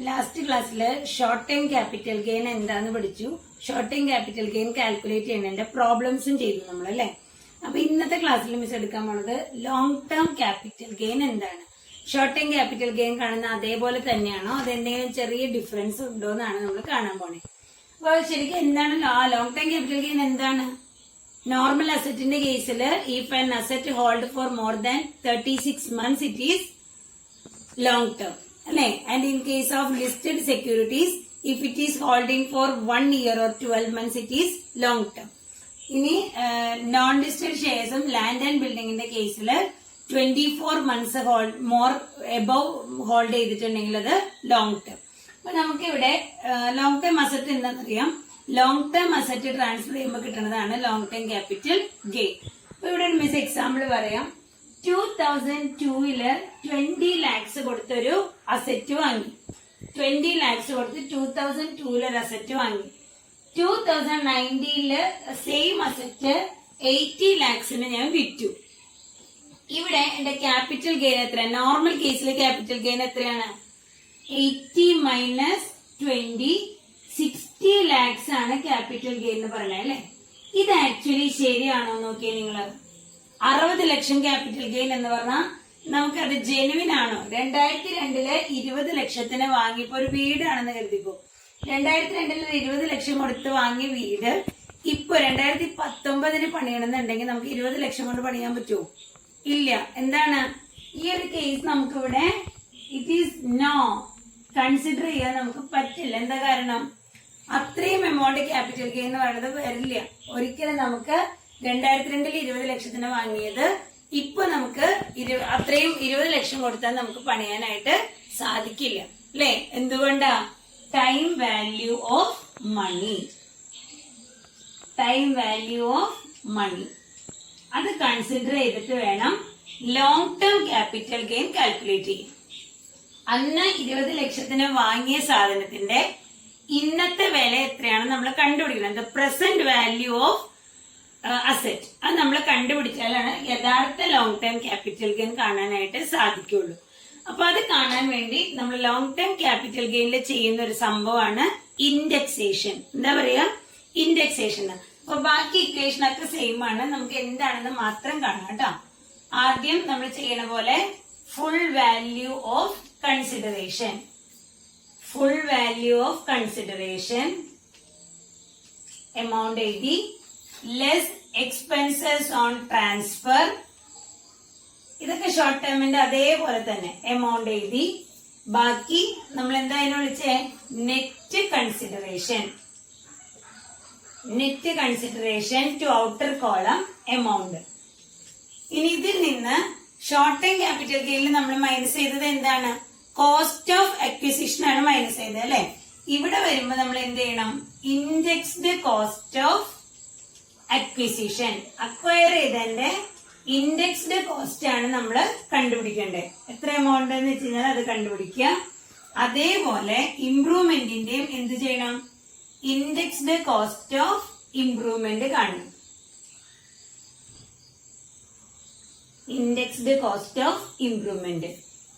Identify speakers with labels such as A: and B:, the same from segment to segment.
A: Last ക്ലാസ്സില് short time capital gain എന്താന്ന് പഠിച്ചു. Short time capital gain calculate ചെയ്യുന്നതിന്റെ പ്രോബ്ലംസും ചെയ്തു നമ്മൾ അല്ലെ. അപ്പൊ ഇന്നത്തെ ക്ലാസ്സിൽ മിസ് എടുക്കാൻ പോണത് ലോങ് ടേം ക്യാപിറ്റൽ ഗെയിൻ എന്താണ്, ഷോർട്ട് ടൈം ക്യാപിറ്റൽ ഗെയിൻ കാണുന്ന അതേപോലെ തന്നെയാണോ, അതെന്തെങ്കിലും ചെറിയ ഡിഫറൻസ് ഉണ്ടോ എന്നാണ് നമ്മൾ കാണാൻ പോണേ. അപ്പൊ ശരിക്കും എന്താണ് ലോങ് ടൈം ക്യാപിറ്റൽ ഗെയിൻ എന്താണ്? നോർമൽ അസറ്റിന്റെ കേസിൽ if an asset hold for more than 36 months it is long term അല്ലെ. And in case of listed securities if it is holding for 1 year or 12 months it is long term. ഇനി non listed ഷെയർസും land and ബിൽഡിംഗിന്റെ കേസിൽ 24 months more above hold ചെയ്തിട്ടുണ്ടെങ്കിൽ അത് long term. അപ്പൊ നമുക്കിവിടെ long term asset എന്താണെന്നറിയാം. Long term asset transfer ചെയ്യുമ്പോൾ കിട്ടുന്നതാണ് ലോങ് ടേം ക്യാപിറ്റൽ ഗെയിൻ. അപ്പൊ ഇവിടെ ഒരു മിസ് എക്സാമ്പിൾ പറയാം. 2002 20 lakhs കൊടുത്തൊരു അസറ്റ് വാങ്ങി. 20 lakhs കൊടുത്ത് 2002 ഒരു അസറ്റ് വാങ്ങി. 2019 സെയിം അസറ്റ് 80 lakhs ഞാൻ വിറ്റു. ഇവിടെ എന്റെ ക്യാപിറ്റൽ ഗെയിൻ എത്ര? നോർമൽ കേസിലെ ക്യാപിറ്റൽ ഗെയിൻ എത്രയാണ്? 80 മൈനസ് 20 60 lakhs ആണ് ക്യാപിറ്റൽ ഗെയിൻ എന്ന് പറഞ്ഞത് അല്ലെ. ഇത് ആക്ച്വലി ശരിയാണോ നോക്കിയേ നിങ്ങൾ. 60 ലക്ഷം ക്യാപിറ്റൽ ഗെയിൻ എന്ന് പറഞ്ഞാൽ നമുക്കത് ജെനുവിൻ ആണോ? 2002 20 ലക്ഷത്തിന് വാങ്ങിയപ്പോ ഒരു വീടാണെന്ന് കരുതിപ്പോ. 2002 20 ലക്ഷം കൊടുത്ത് വാങ്ങിയ വീട് ഇപ്പൊ 2019 പണിയണമെന്നുണ്ടെങ്കിൽ നമുക്ക് 20 ലക്ഷം കൊണ്ട് പണിയാൻ പറ്റുമോ? ഇല്ല. എന്താണ് ഈ ഒരു കേസ് നമുക്കിവിടെ ഇറ്റ് ഈസ് നോ കൺസിഡർ ചെയ്യാൻ നമുക്ക് പറ്റില്ല. എന്താ കാരണം? അത്രയും എമൗണ്ട് ക്യാപിറ്റൽ ഗെയിൻ എന്ന് പറയുന്നത് വരില്ല ഒരിക്കലും. നമുക്ക് 2002 20 ലക്ഷത്തിന് വാങ്ങിയത് ഇപ്പൊ നമുക്ക് അത്രയും 20 ലക്ഷം കൊടുത്താൽ നമുക്ക് പണിയാനായിട്ട് സാധിക്കില്ല അല്ലെ. എന്തുകൊണ്ടാ? Time value of money. Time value of money അത് കൺസിഡർ ചെയ്തിട്ട് വേണം long term capital gain calculate ചെയ്യാൻ. അന്ന് 20 ലക്ഷത്തിന് വാങ്ങിയ സാധനത്തിന്റെ ഇന്നത്തെ വില എത്രയാണ് നമ്മൾ കണ്ടുപിടിക്കുന്നത്. പ്രസന്റ് വാല്യൂ ഓഫ് അസറ്റ് അത് നമ്മൾ കണ്ടുപിടിച്ചാലാണ് യഥാർത്ഥ ലോങ് ടേം ക്യാപിറ്റൽ ഗെയിൻ കാണാനായിട്ട് സാധിക്കുള്ളൂ. അപ്പൊ അത് കാണാൻ വേണ്ടി നമ്മൾ ലോങ് ടേം ക്യാപിറ്റൽ ഗെയിനിൽ ചെയ്യുന്ന ഒരു സംഭവമാണ് ഇൻഡെക്സേഷൻ. എന്താ പറയാ? ഇൻഡെക്സേഷൻ. അപ്പൊ ബാക്കി ഇക്വേഷൻ ഒക്കെ സെയിം ആണ്. നമുക്ക് എന്താണെന്ന് മാത്രം കാണാം കേട്ടോ. ആദ്യം നമ്മൾ ചെയ്യണ പോലെ full value of consideration. Full value of consideration amount എഴുതി. Less expenses on transfer. ഇതൊക്കെ ഷോർട്ട് ടേമിന്റെ അതേപോലെ തന്നെ എമൗണ്ട് എഴുതി. ബാക്കി നമ്മൾ എന്തായാലും വിളിച്ചേ net consideration. Net consideration to outer column amount. ഇനി ഇതിൽ നിന്ന് ഷോർട്ട് ടൈം ക്യാപിറ്റൽ ഗെയിനിൽ നമ്മൾ മൈനസ് ചെയ്തത് എന്താണ്? കോസ്റ്റ് ഓഫ് അക്വിസിഷൻ ആണ് മൈനസ് ചെയ്തത് അല്ലെ. ഇവിടെ വരുമ്പോ നമ്മൾ എന്ത് ചെയ്യണം? Indexed cost of acquisition. Acquire ചെയ്തതിന്റെ ഇൻഡെക്സ്ഡ് കോസ്റ്റ് ആണ് നമ്മൾ കണ്ടുപിടിക്കേണ്ടത്. എത്ര എമൗണ്ട് എന്ന് വെച്ച് കഴിഞ്ഞാൽ അത് കണ്ടുപിടിക്കുക. അതേപോലെ ഇംപ്രൂവ്മെന്റിന്റെയും എന്ത് ചെയ്യണം? ഇൻഡെക്സ്ഡ് കോസ്റ്റ് ഓഫ് ഇംപ്രൂവ്മെന്റ് കാണണം. ഇൻഡെക്സ്ഡ് കോസ്റ്റ് ഓഫ് ഇംപ്രൂവ്മെന്റ്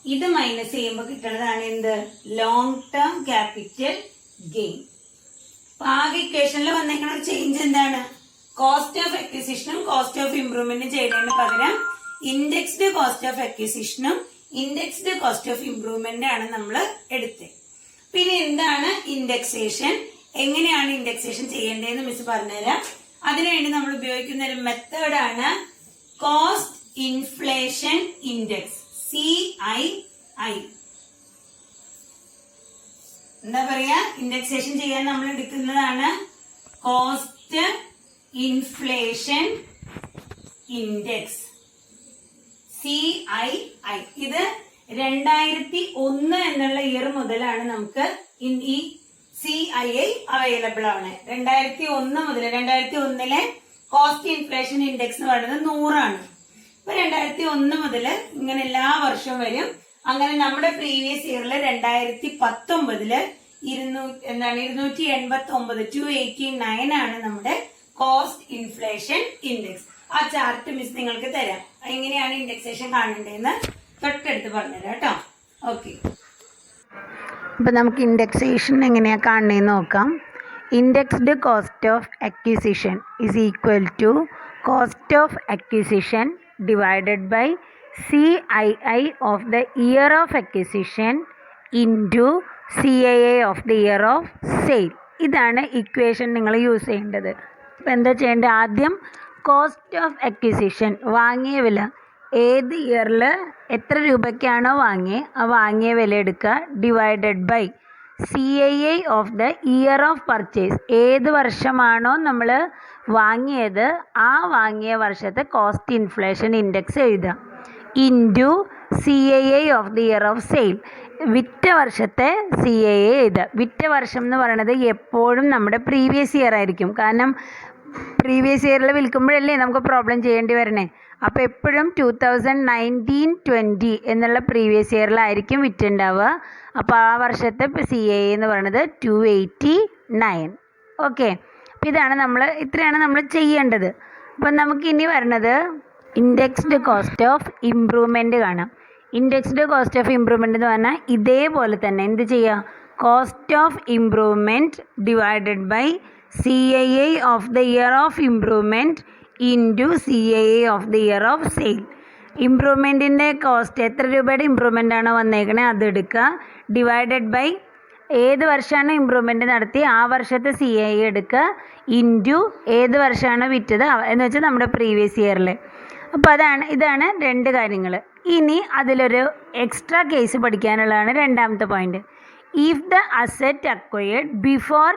A: ഇത് മൈനസ് ചെയ്യുമ്പോൾ കിട്ടുന്നതാണ് എന്ത്? Long term capital gain. ആകെ ഇക്വേഷനിൽ വന്നേക്കുന്ന ചേഞ്ച് എന്താണ്? കോസ്റ്റ് ഓഫ് അക്വിസിഷനും കോസ്റ്റ് ഓഫ് ഇംപ്രൂവ്മെന്റും ചെയ്യുന്നതിന് പകരം ഇൻഡെക്സ്ഡ് കോസ്റ്റ് ഓഫ് അക്വിസിഷനും ഇൻഡെക്സ്ഡ് കോസ്റ്റ് ഓഫ് ഇംപ്രൂവ്മെന്റ് ആണ് നമ്മൾ എടുത്തത്. പിന്നെ എന്താണ് ഇൻഡെക്സേഷൻ? എങ്ങനെയാണ് ഇൻഡെക്സേഷൻ ചെയ്യേണ്ടതെന്ന് മിസ് പറഞ്ഞുതരാം. അതിനുവേണ്ടി നമ്മൾ ഉപയോഗിക്കുന്ന ഒരു മെത്തേഡാണ് കോസ്റ്റ് ഇൻഫ്ലേഷൻ ഇൻഡെക്സ്, CII. എന്താ പറയാ? ഇൻഡെക്സേഷൻ ചെയ്യാൻ നമ്മൾ എടുക്കുന്നതാണ് കോസ്റ്റ് ഇൻഫ്ലേഷൻ ഇൻഡെക്സ്, CII. ഇത് 2001 എന്നുള്ള ഇയർ മുതലാണ് നമുക്ക് ഈ CII അവൈലബിൾ ആണ്. 2001 മുതൽ 2001 കോസ്റ്റ് ഇൻഫ്ലേഷൻ ഇൻഡെക്സ് എന്ന് പറയുന്നത് 100 ആണ്. ഇപ്പൊ 2001 മുതൽ ഇങ്ങനെ എല്ലാ വർഷവും വരും. അങ്ങനെ നമ്മുടെ പ്രീവിയസ് ഇയറിൽ 2019 289 ആണ് നമ്മുടെ കോസ്റ്റ് ഇൻഫ്ലേഷൻ ഇൻഡെക്സ്. ആ ചാർട്ട് മിസ് നിങ്ങൾക്ക് തരാം. എങ്ങനെയാണ് ഇൻഡെക്സേഷൻ കാണേണ്ടതെന്ന് തൊട്ടടുത്ത് പറഞ്ഞുതരാം കേട്ടോ. ഓക്കെ. അപ്പോൾ നമുക്ക് ഇൻഡെക്സേഷൻ എങ്ങനെയാണ് കാണുന്നതെന്ന് നോക്കാം. Indexed cost of acquisition is equal to cost of acquisition divided by CII of the year of acquisition into CII of the year of sale. ഇതാണ് ഇക്വേഷൻ നിങ്ങൾ യൂസ് ചെയ്യേണ്ടത്. അപ്പോൾ എന്താ ചെയ്യേണ്ടത്? ആദ്യം കോസ്റ്റ് ഓഫ് അക്വിസിഷൻ, വാങ്ങിയ വില, ഏത് ഇയറിൽ എത്ര രൂപയ്ക്കാണോ ആ വാങ്ങിയ വില എടുക്കുക, divided by CII of the year of purchase, ഏത് വർഷമാണോ നമ്മൾ വാങ്ങിയത് ആ വാങ്ങിയ വർഷത്തെ കോസ്റ്റ് ഇൻഫ്ലേഷൻ ഇൻഡെക്സ് എഴുതുക, into CII of the year of sale, വിറ്റ വർഷത്തെ CII എഴുതുക. വിറ്റ വർഷം എന്ന് പറയുന്നത് എപ്പോഴും നമ്മുടെ പ്രീവിയസ് ഇയർ ആയിരിക്കും. കാരണം പ്രീവിയസ് ഇയറിൽ വിൽക്കുമ്പോഴല്ലേ നമുക്ക് പ്രോബ്ലം ചെയ്യേണ്ടി വരണേ. അപ്പോൾ എപ്പോഴും 2019-20 എന്നുള്ള പ്രീവിയസ് ഇയറിലായിരിക്കും വിറ്റുണ്ടാവുക. അപ്പോൾ ആ വർഷത്തെ CII എന്ന് പറയുന്നത് 289. ഓക്കെ, അപ്പോൾ ഇത്രയാണ് നമ്മൾ ചെയ്യേണ്ടത്. അപ്പം നമുക്കിനി വരണത് ഇൻഡെക്സ്ഡ് കോസ്റ്റ് ഓഫ് ഇംപ്രൂവ്മെൻറ്റ് കാണാം. ഇൻഡെക്സ്ഡ് കോസ്റ്റ് ഓഫ് ഇംപ്രൂവ്മെൻറ്റ് എന്ന് പറഞ്ഞാൽ ഇതേപോലെ തന്നെ എന്ത് ചെയ്യുക, cost of improvement divided by CII of the year of improvement into CII of the year of sale. ഇംപ്രൂവ്മെൻറ്റിൻ്റെ കോസ്റ്റ്, എത്ര രൂപയുടെ ഇംപ്രൂവ്മെൻ്റ് ആണോ വന്നേക്കണേ അത് എടുക്കുക, ഡിവൈഡഡ് ബൈ ഏത് വർഷമാണ് ഇംപ്രൂവ്മെൻറ്റ് നടത്തി ആ വർഷത്തെ CII എടുക്കുക, ഇൻറ്റു ഏത് വർഷമാണ് വിറ്റത് എന്ന് വെച്ചാൽ നമ്മുടെ പ്രീവിയസ് ഇയറിൽ. അപ്പോൾ ഇതാണ് രണ്ട് കാര്യങ്ങൾ. ഇനി അതിലൊരു എക്സ്ട്രാ കേസ് പഠിക്കാനുള്ളതാണ് രണ്ടാമത്തെ point. If the asset acquired before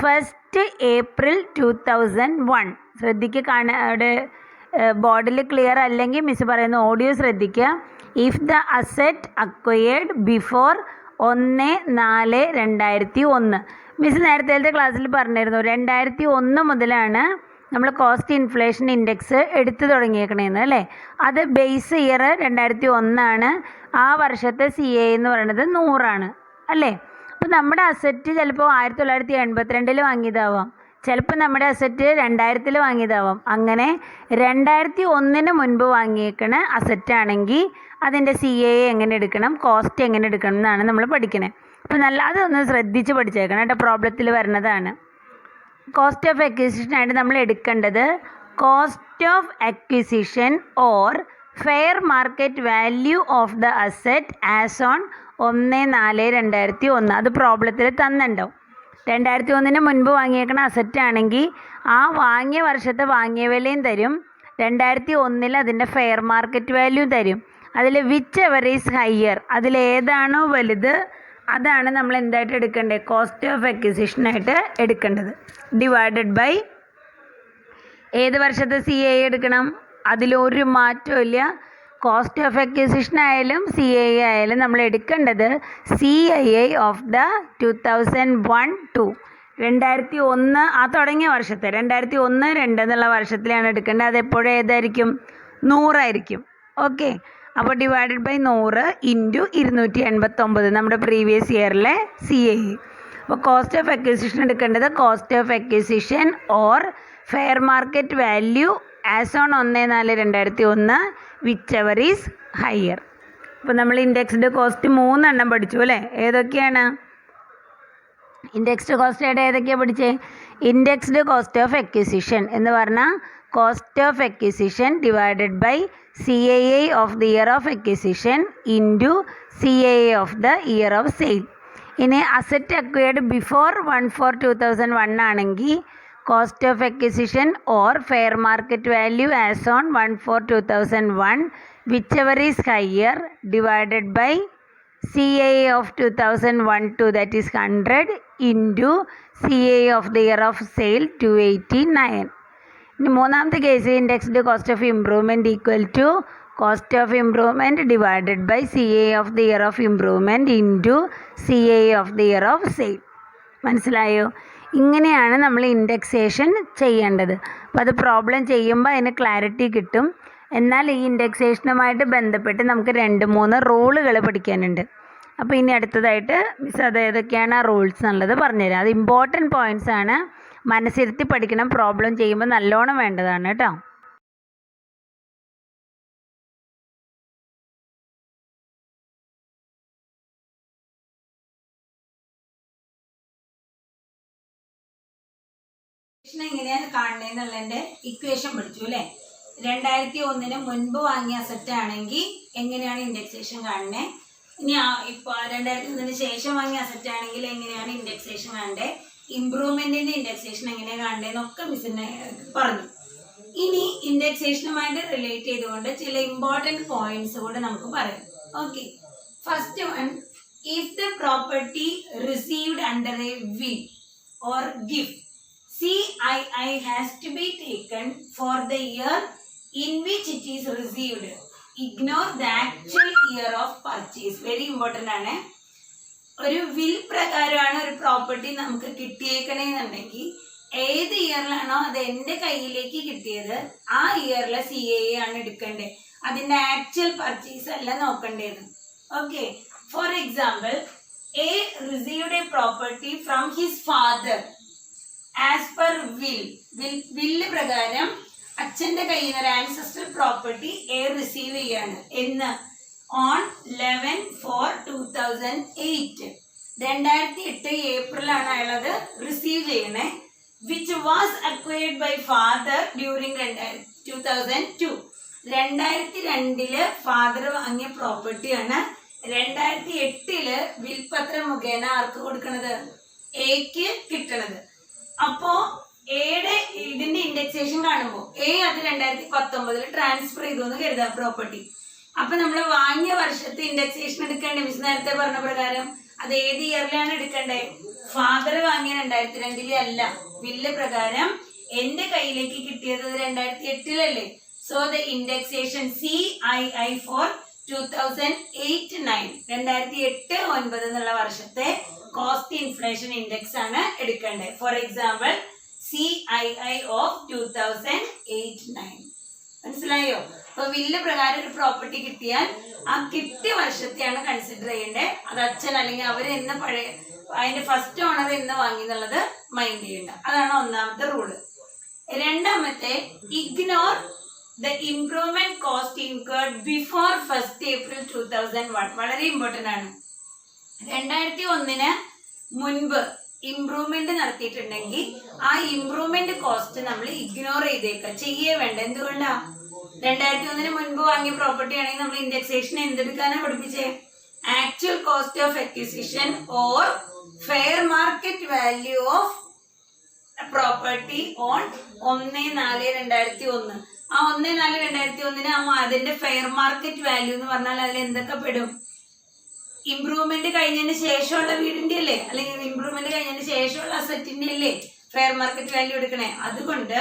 A: 1st April 2001, ശ്രദ്ധിക്കുക, അവിടെ ബോർഡിൽ ക്ലിയർ അല്ലെങ്കിൽ മിസ് പറയുന്ന ഓഡിയോ ശ്രദ്ധിക്കുക. If the asset acquired before 1/4/2001, miss നേരത്തെ ക്ലാസ്സിൽ പറഞ്ഞിരുന്നു 2001 മുതലാണ് നമ്മൾ കോസ്റ്റ് ഇൻഫ്ലേഷൻ ഇൻഡെക്സ് എടുത്തു തുടങ്ങിയേക്കണേന്ന് അല്ലേ. അത് ബേസ് ഇയർ 2001 ആ വർഷത്തെ CII എന്ന് പറയുന്നത് 100 അല്ലേ. അപ്പോൾ നമ്മുടെ അസറ്റ് ചിലപ്പോൾ 1982 വാങ്ങിയതാവാം, ചിലപ്പോൾ നമ്മുടെ അസറ്റ് 2000 വാങ്ങിയതാവാം. അങ്ങനെ 2001 മുൻപ് വാങ്ങിയേക്കണ അസറ്റ് ആണെങ്കിൽ അതിൻ്റെ CII എങ്ങനെ എടുക്കണം, കോസ്റ്റ് എങ്ങനെ എടുക്കണം എന്നാണ് നമ്മൾ പഠിക്കണേ. അപ്പോൾ അതൊന്ന് ശ്രദ്ധിച്ച് പഠിച്ചേക്കണം കേട്ടോ, പ്രോബ്ലത്തിൽ വരുന്നതാണ്. കോസ്റ്റ് ഓഫ് അക്വിസിഷനായിട്ട് നമ്മൾ എടുക്കേണ്ടത് cost of acquisition or fair market value of the asset as on 1/4/2001. അത് പ്രോബ്ലത്തിൽ തന്നിട്ടുണ്ടാവും. 2001 മുൻപ് വാങ്ങിയേക്കണ അസറ്റ് ആണെങ്കിൽ ആ വാങ്ങിയ വർഷത്തെ വാങ്ങിയ വിലയും തരും, 2001 അതിൻ്റെ ഫെയർ മാർക്കറ്റ് വാല്യൂ തരും. അതിൽ വിച്ച് എവർ ഈസ് ഹയർ, അതിലേതാണോ വലുത് അതാണ് നമ്മൾ എന്തായിട്ട് എടുക്കേണ്ടത്, കോസ്റ്റ് ഓഫ് അക്വിസിഷനായിട്ട് എടുക്കേണ്ടത്, ഡിവൈഡഡ് ബൈ ഏത് വർഷത്തെ CII എടുക്കണം, അതിലൊരു മാറ്റമില്ല. കോസ്റ്റ് ഓഫ് അക്വിസിഷൻ ആയാലും CII ആയാലും നമ്മൾ എടുക്കേണ്ടത് CII ഓഫ് ദ 2001-2, 2001 ആ തുടങ്ങിയ വർഷത്തെ 2001-2 എന്നുള്ള വർഷത്തിലാണ് എടുക്കേണ്ടത്. അതെപ്പോഴും ഏതായിരിക്കും, 100 ഓക്കെ. അപ്പോൾ ഡിവൈഡഡ് ബൈ 100 ഇൻറ്റു 289 നമ്മുടെ പ്രീവിയസ് ഇയറിലെ CII. അപ്പോൾ കോസ്റ്റ് ഓഫ് അക്വിസിഷൻ എടുക്കേണ്ടത് cost of acquisition or fair market value as on 1/4/2001 whichever is higher. അപ്പോൾ നമ്മൾ ഇൻഡെക്സ്ഡ് കോസ്റ്റ് 3 പഠിച്ചു അല്ലേ. ഏതൊക്കെയാണ് ഇൻഡെക്സ്ഡ് കോസ്റ്റ് ഏതൊക്കെയാണ് പഠിച്ചേ? ഇൻഡെക്സ്ഡ് കോസ്റ്റ് ഓഫ് അക്വിസിഷൻ എന്ന് പറഞ്ഞാൽ cost of acquisition divided by CII of the year of acquisition into CII of the year of sale. ഇനി അസറ്റ് അക്വയർഡ് ബിഫോർ 1/4/2001 ആണെങ്കിൽ cost of acquisition or fair market value as on 1/4/2001 whichever is higher divided by CII of 2001-2 that is 100 into CII of the year of sale 289. ഇനി മൂന്നാമത്തെ case indexed cost of improvement equal to cost of improvement divided by CII of the year of improvement into CII of the year of sale. മനസ്സിലായോ? ഇങ്ങനെയാണ് നമ്മൾ indexation ചെയ്യേണ്ടത്. അപ്പോൾ അത് problem ചെയ്യുമ്പോൾ അതിന് ക്ലാരിറ്റി കിട്ടും. എന്നാൽ ഈ ഇൻഡെക്സേഷനുമായിട്ട് ബന്ധപ്പെട്ട് നമുക്ക് 2-3 റൂളുകൾ പഠിക്കാനുണ്ട്. അപ്പോൾ ഇനി അടുത്തതായിട്ട് മിസ് അത് ഏതൊക്കെയാണ് ആ റൂൾസ് എന്നുള്ളത് പറഞ്ഞുതരാം. അത് ഇമ്പോർട്ടൻറ്റ് പോയിൻറ്റ്സ് ആണ്, മനസ്സിരുത്തി പഠിക്കണം. പ്രോബ്ലം ചെയ്യുമ്പോൾ നല്ലോണം വേണ്ടതാണ് കേട്ടോ. എങ്ങനെയാണ് കാണുന്നതെന്നുള്ളതിന്റെ ഇക്വേഷൻ പഠിച്ചു അല്ലെ. 2001 മുൻപ് വാങ്ങിയ അസറ്റ് ആണെങ്കിൽ എങ്ങനെയാണ് ഇൻഡെക്സേഷൻ കാണുന്നത്, ഇനി ഇപ്പൊ 2001 ശേഷം വാങ്ങിയ അസറ്റ് ആണെങ്കിൽ എങ്ങനെയാണ് ഇൻഡെക്സേഷൻ കാണണ്ടേ, ഇംപ്രൂവ്മെന്റിന്റെ ഇൻഡെക്സേഷൻ എങ്ങനെയാണ് കാണണ്ടേന്നൊക്കെ മിസ്സിനെ പറഞ്ഞു. ഇനി ഇൻഡെക്സേഷനുമായിട്ട് റിലേറ്റ് ചെയ്തുകൊണ്ട് ചില ഇമ്പോർട്ടന്റ് പോയിന്റ്സ് കൂടെ നമുക്ക് പറയാം. Okay, first one, if the property received under A will or gift, CII has to be taken for the year in which it is received. Ignore the actual year of purchase. Very important ആണ്. ഒരു will പ്രകാരമാണ് ഒരു property നമുക്ക് കിട്ടിയേക്കണെന്നുണ്ടെങ്കിൽ ഏത് ഇയറിലാണോ അത് എൻ്റെ കയ്യിലേക്ക് കിട്ടിയത് ആ ഇയറിലെ CII ആണ് എടുക്കേണ്ടത്, അതിന്റെ ആക്ച്വൽ പർച്ചേസ് അല്ല നോക്കേണ്ടത്. Okay, for example, A received a property from his father as per will. Will പ്രകാരം അച്ഛന്റെ കയ്യിൽ നിന്ന് ഒരു ആൻസെസ്ട്രൽ പ്രോപ്പർട്ടി A റിസീവ് ചെയ്യാണ് എന്ന് ഓൺ 11/4/2008. 2008 ഏപ്രിലാണ് അയാളത് റിസീവ് ചെയ്യണേ. Which was acquired by father during 2002. 2002 father വാങ്ങിയ പ്രോപ്പർട്ടിയാണ് 2008 വിൽപത്രം മുഖേന ആർക്ക് കൊടുക്കണത്, എക്ക് കിട്ടണത്. അപ്പോ എയുടെ ഇതിന്റെ ഇൻഡെക്സേഷൻ കാണുമ്പോൾ എ അത് 2019 ട്രാൻസ്ഫർ ചെയ്തു എന്ന് കരുതാ പ്രോപ്പർട്ടി. അപ്പൊ നമ്മൾ വാങ്ങിയ വർഷത്തെ ഇൻഡെക്സേഷൻ എടുക്കേണ്ടേ, മിസ് നേരത്തെ പറഞ്ഞ പ്രകാരം അത് ഏത് ഇയറിലാണ് എടുക്കണ്ടേ, ഫാദർ വാങ്ങിയ 2002 അല്ല, വില്ല് പ്രകാരം എന്റെ കയ്യിലേക്ക് കിട്ടിയത് 2008 so the indexation CII for 2008-9 2008-9 എന്നുള്ള വർഷത്തെ കോസ്റ്റ് ഇൻഫ്ലേഷൻ ഇൻഡെക്സ് ആണ് എടുക്കേണ്ടത്. For example CII of 2008-9. മനസ്സിലായോ? അപ്പൊ വില്ല് പ്രകാരം ഒരു പ്രോപ്പർട്ടി കിട്ടിയാൽ ആ കിട്ടിയ വർഷത്തെയാണ് കൺസിഡർ ചെയ്യേണ്ടത്. അത് അച്ഛൻ അല്ലെങ്കിൽ അവർ എന്ന് പഴയ അതിന്റെ ഫസ്റ്റ് ഓണർ എന്ന് വാങ്ങി എന്നുള്ളത് മൈൻഡ് ചെയ്യണ്ട. അതാണ് ഒന്നാമത്തെ റൂള്. രണ്ടാമത്തെ, ignore the improvement cost incurred before 1st April 2001. വളരെ ഇമ്പോർട്ടന്റ് ആണ്. 2001 മുൻപ് ഇംപ്രൂവ്മെന്റ് നടത്തിയിട്ടുണ്ടെങ്കിൽ ആ ഇംപ്രൂവ്മെന്റ് കോസ്റ്റ് നമ്മൾ ഇഗ്നോർ ചെയ്തേക്കാം, ചെയ്യേ വേണ്ട. എന്തുകൊണ്ടാ? 2001 മുൻപ് വാങ്ങിയ പ്രോപ്പർട്ടി ആണെങ്കിൽ നമ്മൾ ഇൻഡെക്സേഷൻ എന്തെടുക്കാനാ പഠിപ്പിച്ചേ, actual cost of acquisition or fair market value of property on 1/4/2001. ആ 1/4/2001 അതിന്റെ ഫെയർ മാർക്കറ്റ് വാല്യൂ എന്ന് പറഞ്ഞാൽ അതിൽ എന്തൊക്കെ പെടും? ഇംപ്രൂവ്മെന്റ് കഴിഞ്ഞതിന് ശേഷമുള്ള വീടിന്റെ അല്ലേ, അല്ലെങ്കിൽ ഇംപ്രൂവ്മെന്റ് കഴിഞ്ഞതിന് ശേഷമുള്ള അസറ്റിന്റെ അല്ലേ ഫെയർ മാർക്കറ്റ് വാല്യൂ എടുക്കണേ. അതുകൊണ്ട്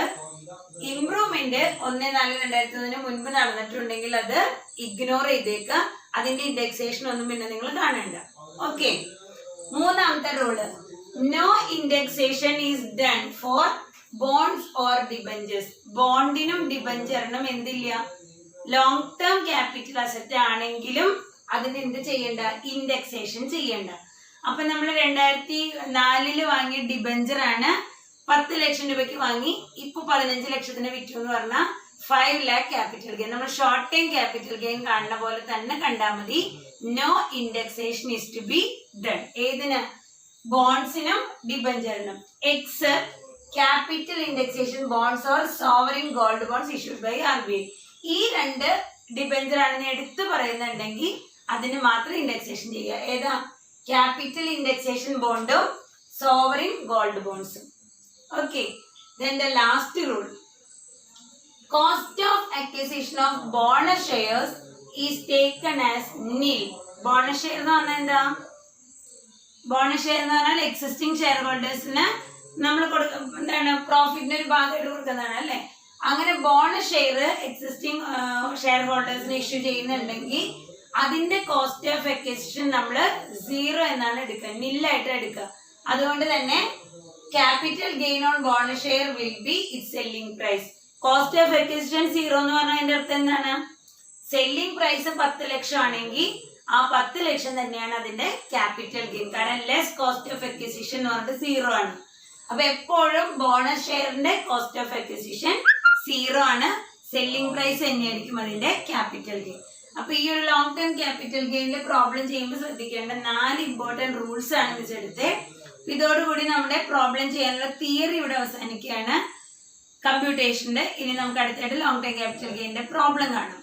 A: ഇംപ്രൂവ്മെന്റ് 1/4/2001 മുൻപ് നടന്നിട്ടുണ്ടെങ്കിൽ അത് ഇഗ്നോർ ചെയ്തേക്ക, അതിന്റെ ഇൻഡെക്സേഷൻ ഒന്നും പിന്നെ നിങ്ങൾ കാണണ്ട. ഓക്കെ, മൂന്നാമത്തെ rule, no indexation is done for bonds or debentures. ബോണ്ടിനും ഡിബഞ്ചറിനും എന്തില്ല, ലോങ് ടേം ക്യാപിറ്റൽ അസറ്റ് ആണെങ്കിലും അതിന് എന്ത് ചെയ്യണ്ട, ഇൻഡെക്സേഷൻ ചെയ്യണ്ട. അപ്പൊ നമ്മൾ 2004 വാങ്ങിയ ഡിബഞ്ചർ ആണ് 10 ലക്ഷം രൂപയ്ക്ക് വാങ്ങി, ഇപ്പൊ 15 ലക്ഷത്തിന് വിറ്റു എന്ന് പറഞ്ഞാൽ 5 lakh ക്യാപിറ്റൽ ഗെയിൻ. നമ്മൾ ഷോർട്ട് ടൈം ക്യാപിറ്റൽ ഗെയിൻ കാണുന്ന പോലെ തന്നെ കണ്ടാൽ മതി. No indexation is to be done. ഏതിന്? ബോണ്ട്സിനും ഡിബഞ്ചറിനും. Except capital indexation bonds or sovereign gold bonds issued by RBI. ഈ 2 ഡിബഞ്ചർ ആണെന്ന് എടുത്തു പറയുന്നുണ്ടെങ്കിൽ അതിന് മാത്രം ഇൻഡെക്സേഷൻ ചെയ്യുക. ഏതാ? ക്യാപിറ്റൽ ഇൻഡെക്സേഷൻ ബോണ്ടും സോവറിൻ ഗോൾഡ് ബോണ്ട്സും. Okay, then the last rule, cost of acquisition of bonus shares is taken as nil. bonus share എന്ന് പറഞ്ഞാൽ എന്താ? ബോണസ് ഷെയർ എന്ന് പറഞ്ഞാൽ എക്സിസ്റ്റിംഗ് ഷെയർ ഹോൾഡേഴ്സിന് നമ്മൾ എന്താണ്, പ്രോഫിറ്റിന്റെ ഒരു ഭാഗമായിട്ട് കൊടുക്കുന്നതാണ് അല്ലെ. അങ്ങനെ ബോണസ് ഷെയർ എക്സിസ്റ്റിംഗ് ഷെയർ ഹോൾഡേഴ്സിന് ഇഷ്യൂ ചെയ്യുന്നുണ്ടെങ്കിൽ അതിന്റെ കോസ്റ്റ് ഓഫ് അക്വിസിഷൻ നമ്മൾ 0 എന്നാണ് എടുക്കുക, നില്ലായിട്ട് എടുക്കുക. അതുകൊണ്ട് തന്നെ capital gain on bonus share will be it selling price. Cost of acquisition 0 എന്ന് പറഞ്ഞാൽ അതിന്റെ അർത്ഥം എന്താണ്? സെല്ലിംഗ് പ്രൈസ് 10 ലക്ഷം ആണെങ്കിൽ ആ 10 ലക്ഷം തന്നെയാണ് അതിന്റെ ക്യാപിറ്റൽ ഗെയിൻ. കാരണം ലെസ് കോസ്റ്റ് ഓഫ് അക്വിസിഷൻ എന്ന് പറഞ്ഞിട്ട് 0 ആണ്. അപ്പൊ എപ്പോഴും ബോണസ് ഷെയറിന്റെ കോസ്റ്റ് ഓഫ് അക്വിസിഷൻ 0 ആണ്, സെല്ലിംഗ് പ്രൈസ് തന്നെയായിരിക്കും അതിന്റെ ക്യാപിറ്റൽ ഗെയിൻ. അപ്പൊ ഈ ഒരു ലോങ് ടേം ക്യാപിറ്റൽ ഗെയിനിൽ പ്രോബ്ലം ചെയ്യുമ്പോൾ ശ്രദ്ധിക്കേണ്ട 4 ഇമ്പോർട്ടന്റ് റൂൾസ് ആണ് വെച്ചെടുത്തത്. ഇതോടുകൂടി നമ്മുടെ പ്രോബ്ലം ചെയ്യാനുള്ള തിയറി ഇവിടെ അവസാനിക്കുകയാണ് കമ്പ്യൂട്ടേഷന്റെ. ഇനി നമുക്ക് അടുത്തായിട്ട് ലോങ് ടൈം ക്യാപിറ്റൽ ഗെയിന്റെ പ്രോബ്ലം കാണാം.